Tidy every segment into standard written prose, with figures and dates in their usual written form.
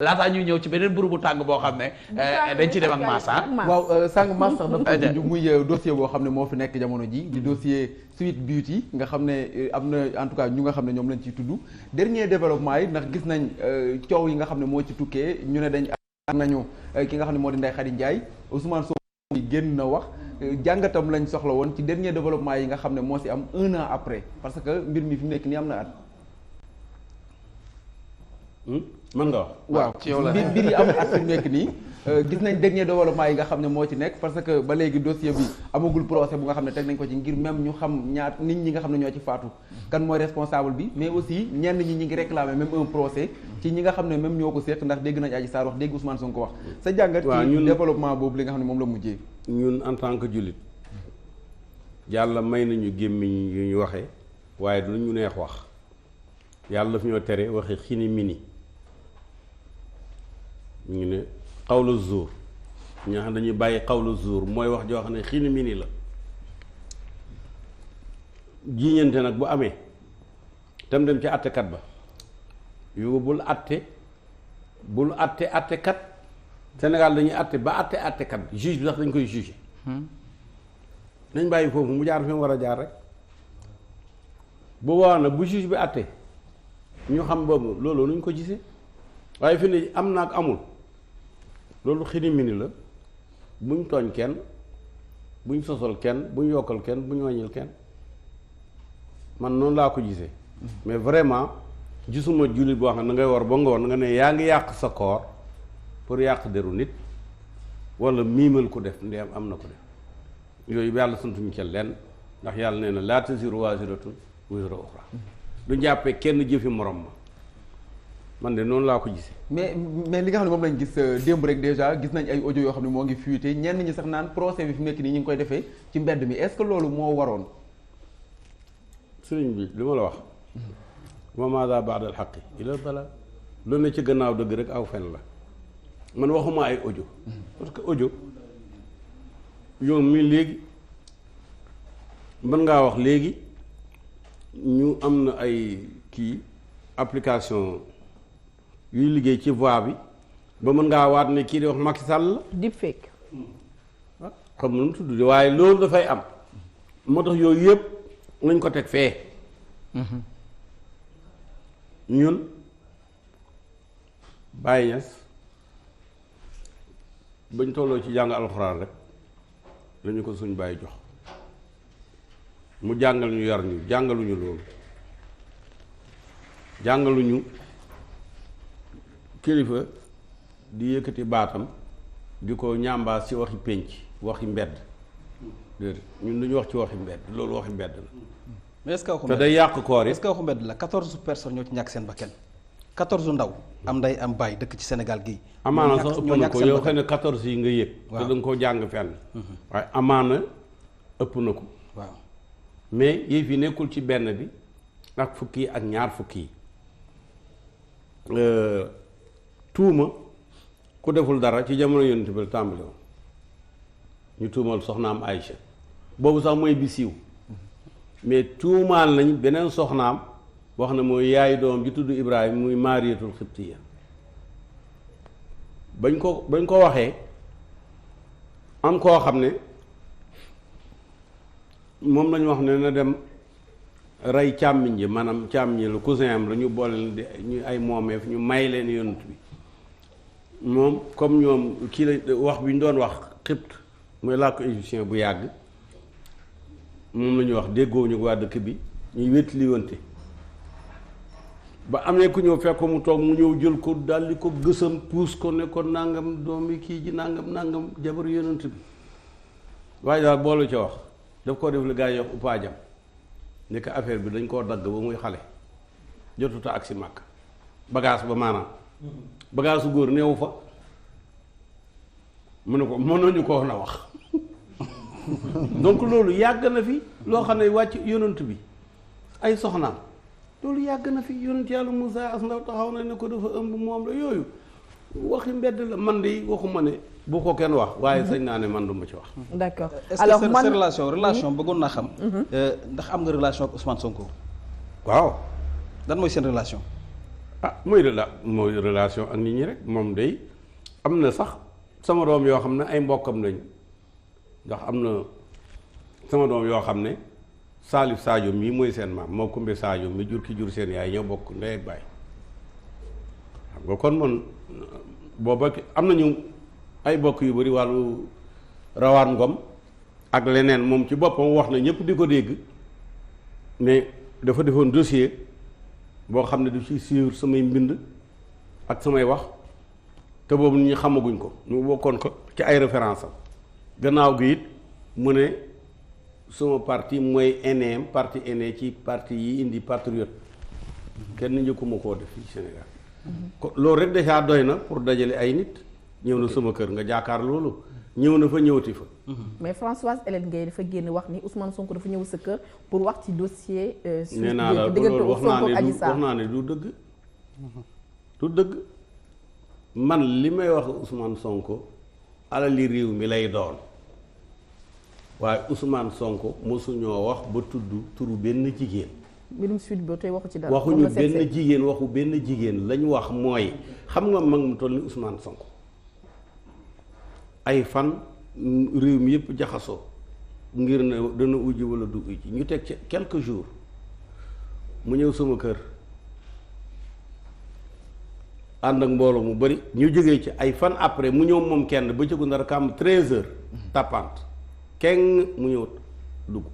laataa ñuy ñëw ci beneen buru bu tàng boo xam ne dañ ci dem ak Massa. waaw sàng Massa sax dafa muy dossier boo xam ne moo fi nekk jamono ji di dossier Sweet Beauty nga xam ne am na en tout cas ñu nga xam ne ñoom lañ ciy tudd dernier développement yi ndax gis nañ coow yi nga xam ne moo ci tukkee ñu ne dañ am nañu ki nga xam ne moo di Ndeye Khady Ndiaye Ousmane Sonko génn na wax jàngatam lañ soxla woon ci dernier développement yi nga xam ne moo si am 1 an après parce que mbir mi fi mu nekk nii am na at. mën nga wax. waaw ci yow la mbir yi am at fi mu nekk nii gis nañ dernier développement yi nga xam ne moo ci nekk parce que ba léegi dossier bi amagul procès bu nga xam ne teg nañ ko ci ngir même ñu xam ñaar nit ñi nga xam ne ñoo ci faatu kan mooy responsable bi mais aussi ñenn ñi ngi réclamer même un procès ci ñi nga xam ne même ñoo ko seq ndax dégg nañ Adji Sarr wax dégg Ousmane Sonko wax sa jàngat ci développement boobu li nga xam ne moom la mujjee. ñun en tant que jullit yàlla may nañu gémmiñ yu ñu waxee waaye du ñu neex wax yàlla daf ñoo tere waxe xini mini ñu ne xawlu zuur ñoo xam dañuy bàyyi xawlu zuur mooy wax joo xam ne xini mini la jiiñante nag bu amee tam dem ci àttekat ba yow bul àtte àttekat Sénégal dañuy àtte ba àttekat bi juge bi sax dañ koy juge nañ bàyyi foofu mu jaar fi mu war a jaar rek bu boobaa nag bu juge bi àtte ñu xam boobu loolu nuñ ko gisee waaye fi ne am na ak amul loolu xini mini la buñ tooñ kenn buñ sosal kenn buñ yokkal kenn buñ wàññil kenn man noonu laa ko gisee mais vraiment gisuma jullit boo xam ne da ngay war ba ngoon nga ne yaa ngi yàq sa koor pour yàq deru nit wala miimal ko def ndeyam am na ko def yooyu yàlla santuñu ca lenn ndax yàlla nee na laa taziru waaziratun wizra uxra du jàppee kenn jëfi morom ma man de noonu laa ko gisee. mais li nga xam ne moom lañ gis démb rek déjà gis nañ ay audio yoo xam ne moo ngi fuité ñenn ñi sax naan procès bi fi mu nekk nii ñu ngi koy defee ci mbedd mi est-ce que loolu moo waroon. sëriñ bi li ma la wax. wa maadaa ba'dal haqqi illa dalaal lu ne ci gannaaw dëgg rek aw fen la man waxuma ay audio. parce que audio yow mi léegi mën ngaa wax léegi ñu am na ay kii application. yuy liggéey ci voix bi ba mën ngaa waat ne kii di wax Macky Sall la. deepfake. xam nu mu tudd de waaye loolu dafay am. moo tax yooyu yëpp nañ ko teg fee. ñun Baye Niass bañ tolloo ci jàng alxuraan rek lañu ko suñ bàyyi jox mu jàngal ñu yar ñu jàngaluñu loolu jàngaluñu. kilifa di yëkkati baatam di ko ñambaas ci waxi pénc waxi mbedd déedéet ñun duñu wax ci waxi mbedd loolu waxi mbedd la. mais est-ce que waxu te day yàq koor yi. est-ce que waxu mbedd la 14 personnes ñoo ci ñàkk seen bakkan 14 ndaw am nday am baay dëkk ci Sénégal gii. amaana sax ëpp na ko yow xëy na 14 yi nga yëg. te da nga koo jàng fenn. waaye amaana ëpp na ko. waaw mais yëf yi nekkul ci benn bi ak fukki yi ak ñaar fukki yi. tuuma ku deful dara ci jamono yonent bi tàmbali woon ñu tuumal soxnaam Aïcha boobu sax mooy bi siiw mais tuumaal nañ beneen soxnaam wax ne mooy yaayu doom ji tudd Ibrahima muy Maariyatul Xibtiya bañ ko waxee am koo xam ne moom lañu wax ne na dem rey càmmiñ ji maanaam càmmiñ la cousin am la ñu boole ñu ay moomeef ñu may leen yonent bi moom comme ñoom kii la wax bi ñu doon wax xibt mooy làkku égyptien bu yàgg moom la ñuy wax déggoo ñu waa dëkk bi ñuy wétli wante ba amee ku ñëw fekk mu toog mu ñëw jël ko daldi ko gësam puus ko ne ko nangam doomi kii ji nangam jabaru yonent bi waaye daal boolu ca wax daf koo def li gaa yi wax upaajam ne ko affaire bi dañ koo dagg ba muy xale jotuta ak si màkk bagage ba maanaam bagage su góor neewu fa mu ne ko mënuñu ko woon a wax donc loolu yàgg na fi loo xam ne wàcc yonent bi ay soxnaam loolu yàgg na fi yonent yàlla Moussa as ndaw taxaw na ne ko dafa ëmb moom la yooyu waxi mbedd la man de waxuma ne bu ko kenn wax waaye sañ naa ne man du ma ci wax. d'accord alors man est-ce que relation bëggoon naa xam. ndax am nga relation ak Ousmane Sonko. waaw. lan mooy seen relation. mooy relation ak nit ñi rek moom day am na sax sama doom yoo xam ne ay mbokkam lañu ndax am na sama doom yoo xam ne Salif Sadio mii mooy seen maam moo kumbe Sadio mi jur ki jur seen yaay ñoo bokk ndey ak baay xam nga kon man booba am nañu ay bokk yu bari wàllu rawaan ngom ak leneen moom ci boppam wax na ñëpp di ko dégg mais dafa defoon dossier boo xam ne du ci suivre samay mbind ak samay wax te boobu nit ñi xamaguñ ko ñu bokkoon ko ci ay référence am gannaaw gi it mu ne suma parti mooy NM parti aîné ci parti yi indi patriote kenn njëkkuma koo def fii Sénégal ko loolu rek déjà doy na pour dajale ay nit ñëw na sama kër nga jaakaar loolu ñëw na fa ñëwati fa mais Françoise Hélène Gueye dafa génn wax ni Ousmane Sonko dafa ñëw sa kër pour wax ci dossier nee naa la loolu wax naa ne du dëgg du dëgg man li may wax Ousmane Sonko alali réew mi lay doon waaye Ousmane Sonko mosuñoo wax ba tudd turu benn jigéen mbirum suite ba tey waxu ci dara waxuñu benn jigéen waxu benn jigéen lañu wax mooy xam nga mag mu toll ni Ousmane Sonko ay fan réew mi yëpp jaxasoo ngir ne dana ujji wala du ujji ñu teg ci quelques jours mu ñëw sama kër ànd ak mbooloo mu bari ñu jógee ci ay fan après mu ñëw moom kenn ba cëgu ndara kam 13h tapante kenn mu ñëw dugg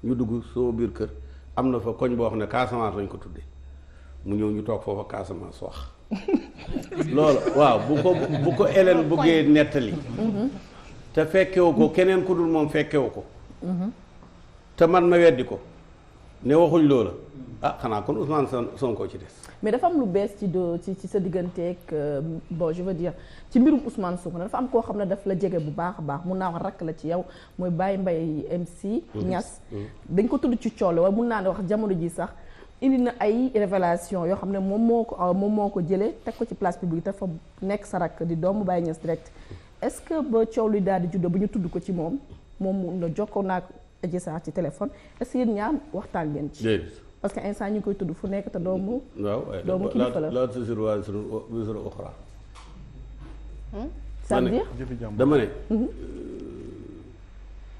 ñu dugg sama biir kër am na fa koñ boo xam ne Casamance lañ ko tuddee mu ñëw ñu toog foofa Casamance wax loolu waaw bu ko Hélène bëggee nettali te fekkewu ko keneen ku dul moom fekkewu ko te man ma weddi ko ne waxuñ loola xanaa kon Ousmane Sonko ci des mais dafa am lu bees ci sa digganteeg bon je veux dire ci mbirum Ousmane Sonko dafa am koo xam ne daf la jege bu baax a baax mun naa wax rakk la ci yow mooy Baye Mbaye MC Niass dañ ko tudd ci coole waaye mun naa ne wax jamono ji sax indi na ay révélation yoo xam ne moom moo ko jëlee teg ko ci place publique dafa nekk sa rakk di doomu Baye Niass direct est-ce que ba coow li daal di juddoo bu ñu tudd ko ci moom mun na jokkoo naa Adji Sarr ci téléphone est-ce que yéen ñaar waxtaan ngeen ci parce que instant ñu ngi koy tudd fu nekk te doomu kilifa la tasiru wisra uxra ça veut dire dama ne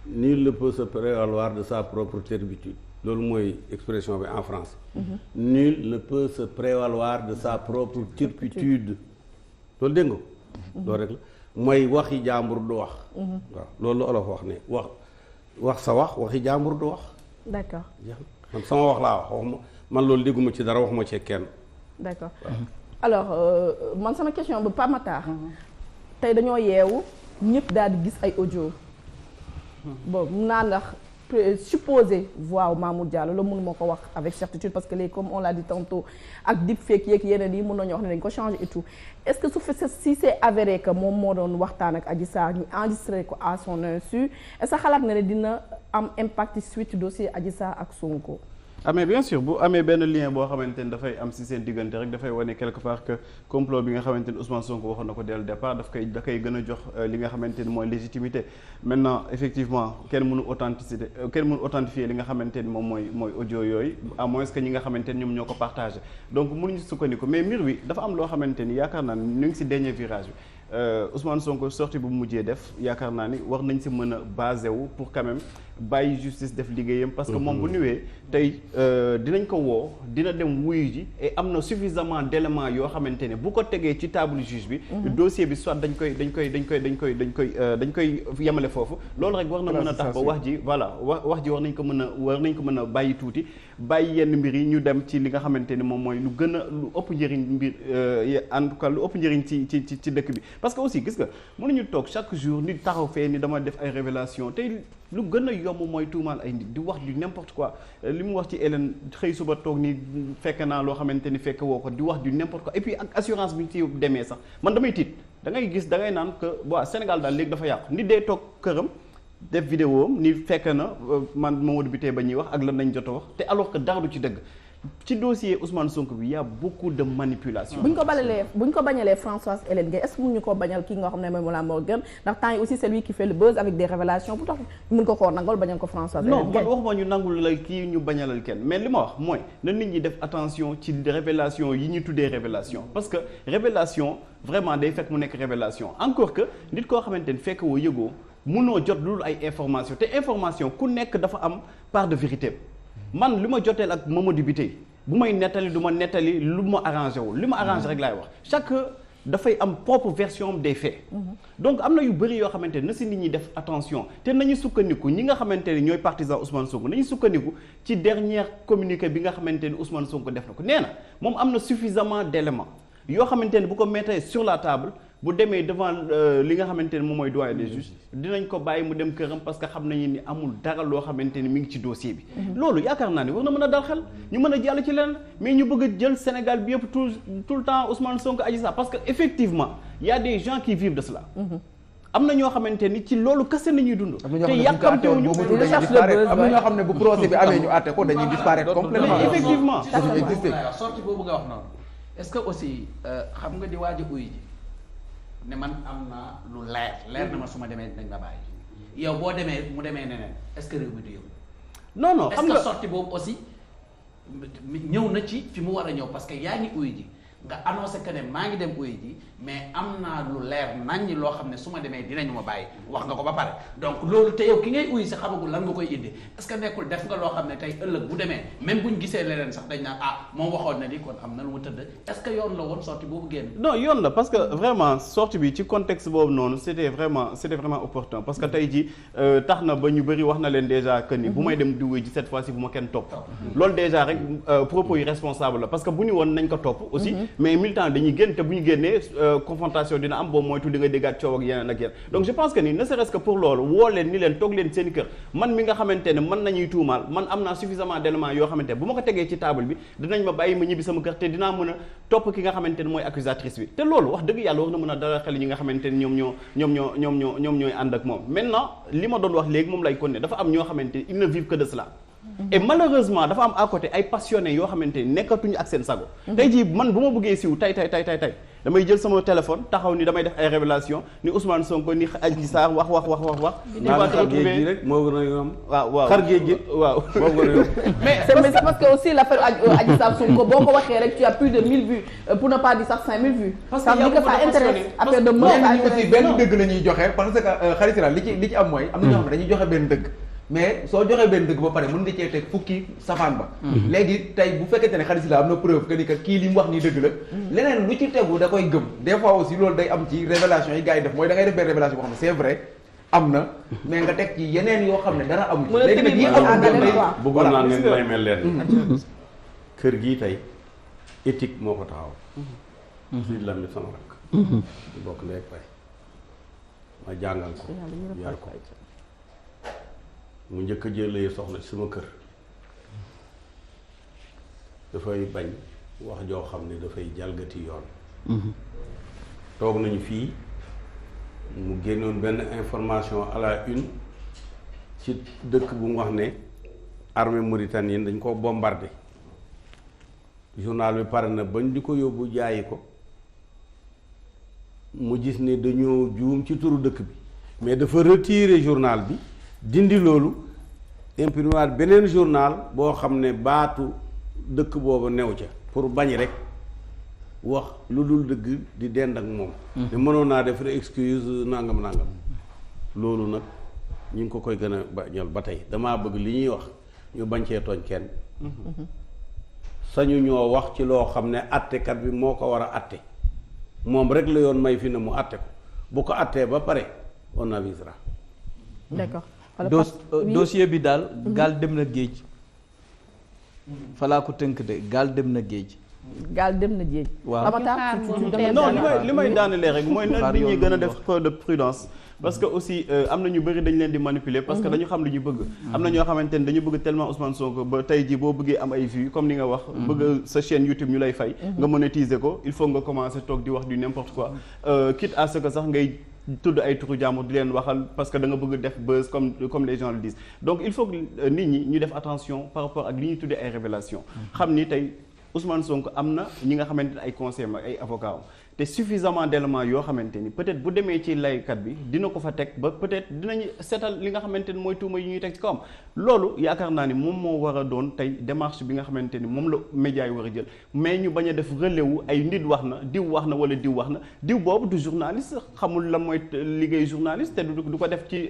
nul ne peut se prévaloir de sa propre turpitude loolu mooy expression bi en France nul ne peut se prévaloir de sa propre turpitude loolu dégg nga loolu rek la mooy waxi jàmbur du wax waaw loolu la olof wax ne wax sa waxi jàmbur du wax d'accord man sama wax laa wax man loolu dégguma ci dara waxuma ci kenn d'accord alors man sama question ba Pape Matar tey dañoo yeewu ñëpp daal di gis ay audio bon mun naa ndax supposé voix Mamour Diallo la mënuma ko wax avec certitude parce que léegi comme on l'a dit tantôt ak deepfake yeeg yeneen yi mën nañu wax ne dañ ko changer et tout est-ce que si c'est avéré que moom moo doon waxtaan ak Adji Sarr ñu enregistré ko à son insu est-ce que xalaat nga ne dina am impact suite dossier Adji Sarr ak Sonko mais bien sûr bu amee benn lien boo xamante ni dafay am si seen diggante rek dafay wane quelque part que complot bi nga xamante ni Ousmane Sonko waxoon na ko dès le départ da koy gën a jox li nga xamante ni mooy légitimité maintenant effectivement kenn mënu authentifier li nga xamante ni moom mooy audio yooyu à moins que ñi nga xamante ni ñoom ñoo ko partagé donc mënuñu sukkandiku mais mbir wi dafa am loo xamante ni yaakaar naa ni ñu ngi si dernier virage bi Ousmane Sonko sortie bu mujjee def yaakaar naa ni war nañ si mën a basé wu pour quand même bàyyi justice def liggéeyam parce que moom bu ñëwee tey dinañ ko woo dina dem wuyu ji et am na suffisamment d'éléments yoo xamante ne bu ko tegee ci table juge bi dossier bi soit dañ koy yemale foofu loolu rek war na mën a tax ba wax ji voilà wax ji war nañ ko mën a bàyyi tuuti bàyyi yenn mbir yi ñu dem ci li nga xamante ni moom mooy lu gën a lu ëpp njëriñ mbir en tout cas lu ëpp njëriñ ci dëkk bi parce que aussi gis nga mënuñu toog chaque jour nit taxaw fee ni dama def ay révélation tey lu gën a yomb mooy tuumaal ay nit di wax du n'importe quoi li mu wax ci Hélène xëy suba toog ni fekk naa loo xamante ni fekk woo ko di wax du n'importe quoi et puis ak assurance bi ci demee sax man damay tiit da ngay gis da ngay naan que waa Sénégal daal léegi dafa yàqu nit day toog këram def vidéo am ni fekk na man Mamadou Biteye ba ñuy wax ak lan nañ jot a wax te alors que dara du ci dëgg ci dossier Ousmane Sonko bi y a beaucoup de manipulation. bu ñu ko bañalee Françoise Hélène Gueye est-ce que mun ñu ko bañal kii nga xam ne mooy Mollah Morgun ndax temps yi aussi c'est lui qui fait le buzz avec des révélations bu tax mun ko nangol bañal ko Françoise Hélène Gueye. non man waxuma ñu nangul la kii ñu bañalal kenn mais li ma wax mooy na nit ñi def attention ci révélation yi ñu tuddee révélation parce que révélation vraiment day fekk mu nekk révélation encore que nit koo xamante ni fekk woo yëgoo munoo jot loolu ay information te information ku nekk dafa am part de vérité man li ma joteel ak Mamadou Bitèye bu may nettali du ma nettali lu ma arrangé wul li ma arrangé rek laay wax chaque dafay am propre version des faits donc am na yu bëri yoo xamante ne na si nit ñi def attention te nañu sukkandiku ñi nga xamante ne ñooy partisan Ousmane Sonko nañu sukkandiku ci dernier communiqué bi nga xamante ne Ousmane Sonko def na ko nee na moom am na suffisamment d'éléments yoo xamante ne bu ko mettre sur la table bu demee devant li nga xamante ne moom mooy doyen des juges dinañ ko bàyyi mu dem këram parce que xam nañu ni amul dara loo xamante ni mi ngi ci dossier bi. loolu yaakaar naa ni war na mën a dal xel ñu mën a jàll ci leneen mais ñu bëgg a jël Sénégal bi yëpp tout le temps Ousmane Sonko Adji Sarr parce que effectivement y a des gens qui vivent de cela. am na ñoo xamante ni ci loolu kese nañuy dund. te yàkkamtewuñu am na ñoo xam ne bu procès bi amee ñu àtte ko dañuy disparaître complètement. effectivement sortie boobu nga wax noonu est-ce que aussi xam nga di waaj a uy ji ne man am na lu leer na ma su ma demee dañ ma bàyyi yow boo demee mu demee neneen est-ce que réew mi du yow. non xam nga est-ce que sortie boobu aussi ñëw na ci fi mu war a ñëw parce que yaa ngi uy ji nga annoncé que ne maa ngi dem uy ji mais am naa lu leer naññ loo xam ne su ma demee dinañu ma bàyyi wax nga ko ba pare donc loolu te yow ki ngay uy si xamagul lan nga koy indi est-ce que nekkul def nga loo xam ne tey ëllëg bu demee même buñ gisee leneen sax dañ naan moom waxoon na ni kon am na lu mu tëdd est-ce que yoon la woon sortie boobu génn. non yoon la parce que vraiment sortie bi ci contexte boobu noonu c'était vraiment opportun parce que tey ji tax na ba ñu bëri wax na leen déjà que ni bu may dem di wuy ji cette fois-ci bu ma kenn topp loolu déjà rek propos yi responsable la parce que bu ñu woon nañ ko topp aussi mais militant dañuy génn te bu ñu génnee confrontation dina am boobu moytu di nga déggaat coow ak yeneen ak yeneen donc je pense que ni ne serait-ce que pour loolu woo leen ni leen toog leen seen kër man mi nga xamante ne man nañuy tuumaal man am naa suffisamment d'éléments yoo xamante ne bu ma ko tegee ci table bi dinañ ma bàyyi ma ñibbi sama kër te dinaa mën a topp ki nga xamante ne mooy accusatrice bi te loolu wax dëgg yàlla war na mën a dara xel ñi nga xamante ne ñoom ñooy ànd ak moom maintenant li ma doon wax léegi moom lay continuer dafa am ñoo xamante ne ils ne vivent que de cela et malheureusement dafa am à côté ay passionnés yoo xamante ni nekkatuñu ak seen sago tey jii man bu ma bëggee siiw tey damay jël sama téléphone taxaw ni damay def ay révélation ni Ousmane Sonko ni Adji Sarr wax ni va se retrouver rek moo gën a yomb waaw xar géej gi waaw moo gën a yomb mais c'est parce que aussi l'affaire Adji Sarr Sonko boo ko waxee rek tu as plus de 1000 vues pour ne pas dire sax 5000 vues parce ça veut dire que ça intéresse affaire de mœurs aussi benn dëgg la ñuy joxe parce que xaritira li ci am mooy am na ñoo xam ne dañuy joxe benn dëgg mais soo joxee benn dëgg ba pare mën nga cee teg fukki safaan ba léegi tey bu fekkente ne xarit la am na preuve que ni que kii li mu wax nii dëgg la leneen lu ci tegu da koy gëm des fois aussi loolu day am ci révélation yi gars yi def mooy da ngay def benn révélation boo xam ne c'est vrai am na mais nga teg ci yeneen yoo xam ne dara amul ci léegi nag yi am bëggoon naa ngeen lay mel leen kër gii tey éthique moo ko taxaw suñ la mi sama rak bokk ndey fay ma jàngal ko yar ko mu njëkk a jëlee soxna sama kër dafay bañ wax joo xam ne dafay jalgati yoon toog nañu fii mu génnoon benn information à la une ci dëkk bu mu wax ne armée mauritanienne dañ ko bombardé journal bi pare na bañ di ko yóbbu jaayi ko mu gis ne dañoo juum ci turu dëkk bi mais dafa retirer journal bi dindi loolu imprimer beneen journal boo xam ne baatu dëkk boobu new ca pour bañ rek wax lu dul dëgg di dend ak moom ne mënoon naa def rek excuse nangam loolu nag ñu ngi ko koy gën a bañal ba tey damaa bëgg li ñuy wax ñu bañ cee tooñ kenn sañu ñoo wax ci loo xam ne attekat bi moo ko war a atte moom rek la yoon may fi ne mu atte ko bu ko attee ba pare on avisera. D'accord. dossier bi daal gaal dem na géej falaa ko tënk de gaal dem na géej. gaal dem na géej. waaw non li may daanelee rek mooy nag nit ñi gën a def peu de prudence parce que aussi am na ñu bëri dañ leen di manipuler parce que dañu xam li ñu bëgg am na ñoo xamante ne dañu bëgg tellement Ousmane Sonko ba tey ji boo bëggee am ay vues comme ni nga wax bëgg sa chaîne YouTube ñu lay fay nga monétiser ko il faut nga commencer toog di wax du n'importe quoi quitte à ce que sax ngay tudd ay turu jàmbur di leen waxal parce que da nga bëgg def buzz comme les gens le disent donc il faut que nit ñi ñu def attention par rapport ak li ñuy tuddee ay révélations xam ni tey Ousmane Sonko am na ñi nga xamante ne ay conseillers ay avocats te suffisamment d'éléments yoo xamante ni peut-être bu demee ci laykat bi dina ko fa teg ba peut-être dinañu seetal li nga xamante ni mooy tuuma yi ñuy teg ci kawam loolu yaakaar naa ni moom moo war a doon tey démarche bi nga xamante ni moom la média yi war a jël mais ñu bañ a def relais wu ay nit wax na diw wax na wala diw wax na diw boobu du journaliste xamul la mooy liggéey journaliste te du ko def ci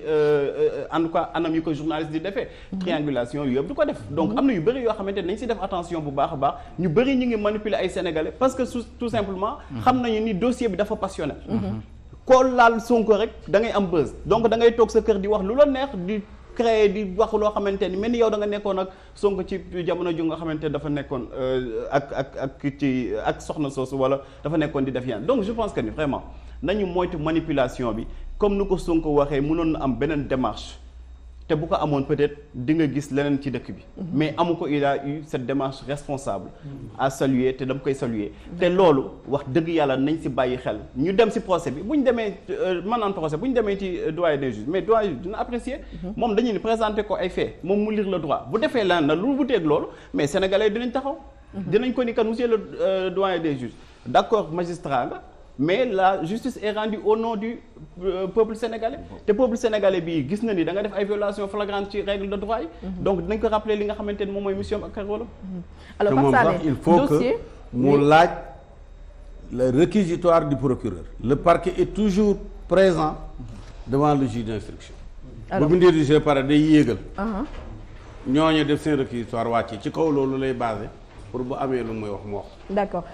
en tout cas anam yi ko journaliste di defee triangulation yu yëpp du ko def donc am na yu bëri yoo xamante ni nañ si def attention bu baax a baax ñu bëri ñu ngi manipuler ay sénégalais parce que tout simplement xam nañu ni dossier bi dafa passionnel koo laal Sonko rek da ngay am buzz donc da ngay toog sa kër di wax lu la neex di créer di wax loo xamante ni mel ni yow da nga nekkoon ak Sonko ci jamono ju nga xamante dafa nekkoon ak soxna soosu wala dafa nekkoon di def yenn donc je pense que ni vraiment nañu moytu manipulation bi comme ni ko Sonko waxee mënoon na am beneen démarche te bu ko amoon peut-être di nga gis leneen ci dëkk bi mais amu ko il a eu cette démarche responsable à saluer te dama koy saluer te loolu wax dëgg yàlla nañ si bàyyi xel ñu dem si procès bi bu ñu demee maanaam procès bu ñu demee ci doyen des juges mais doyen dina apprécier moom dañuy ni présenter ko ay faits moom mu lire le droit bu defee lan na lu wuteeg loolu mais sénégalais dinañ taxaw dinañ ko ni kan monsieur le doyen des juges d'accord magistrat nga mais la justice est rendue au nom du peuple sénégalais te peuple sénégalais bi gis na ni da nga def ay violations flagrantes ci règle de droit yi donc dinañ ko rappeler li nga xamante ni moom mooy mission ak carolo alors moom Pape sax Sané il faut dossier que mu laaj le réquisitoire du procureur le parquet est toujours présent devant le juge d'instruction ba mu dirigé pare day yéegal ñooñu def seen réquisitoire wàcce ci kaw loolu lay basé pour bu amee lu muy wax mu wax d'accord